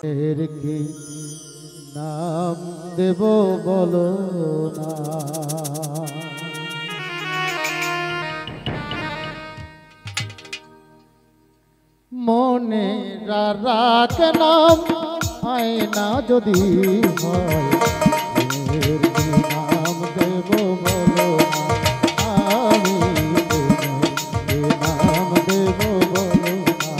এর কি নাম দেব বলো না। মনে রাখ নাম আয়না যদি হয়, এর কি নাম দেব বলো না। আমি কি নাম দেব বলো না।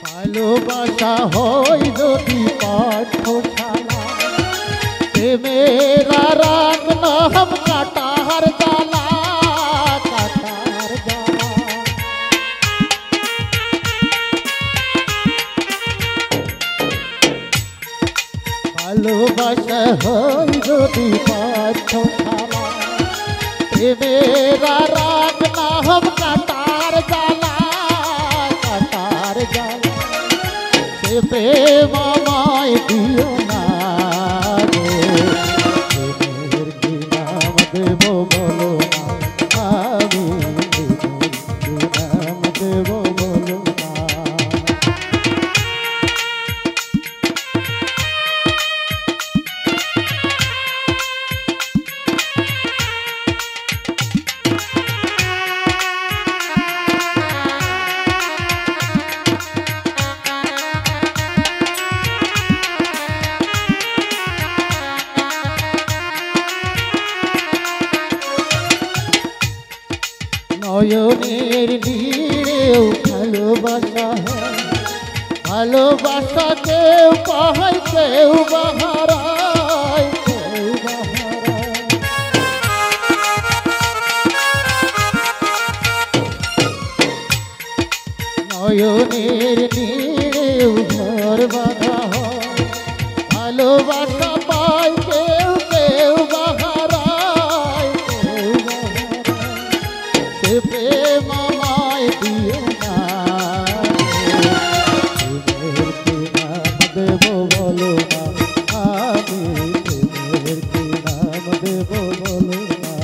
ভালোবাসা হয় যদি পাঠশালা, প্রেমেরা রাগ নাম কাটার জ্বালা, কাটার জ্বালা। ভালোবাসা হয় যদি পাঠশালা, প্রেমেরা রাগ নাম কাটার জ্বালা, কাটার জ্বালা। প্রেম আমায় দিও না গো, প্রেমের কি নাম দেব বলো না। আমি প্রেমের কি নাম দেব বলো না। নয়নের নীড়েও ভালোবাসা হয়, ভালোবাসা কেউ পাহায় কেউ বাহারায়, কেউ বাহারায়। নয়নের নীড়েও ঘর বাঁধা হয়, ভালোবাসা পায় কেউ কেউ বাহারায়, কেউ বাহারায়। প্রেম আমায় দিও না, প্রেমের কি নাম দেব বলো না। আমি প্রেমের কি নাম দেব বলো না।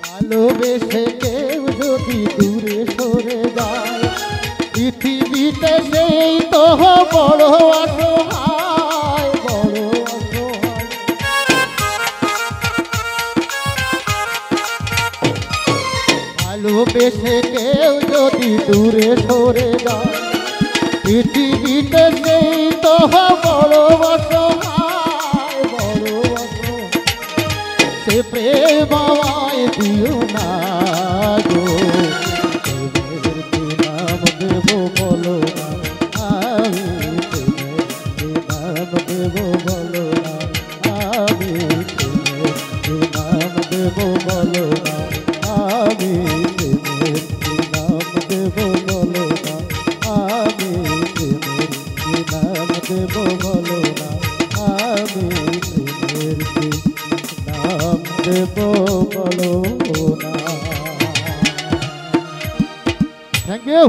ভালোবেসে কেউ যদি দূরে সরে যায়, পৃথিবীতে সেই তো বড় অসহায়, বড় অসহায়। ভালোবেসে কেউ যদি দূরে সরে যায়, পৃথিবীতে সেই তো বড় অসহায়, বড় অসহায়। সে প্রেম আমায় দিও না গো, প্রেমের কি নাম দেব বলো না। আমি প্রেমের কি নাম দেব বলো না। আমি প্রেমের কি নাম দেব বলো না। আমি প্রেমের কি নাম দেব বলো না। আমি প্রেমের কি নাম দেব বলো না। আমি প্রেমের কি নাম দেব বলো না। Thank you.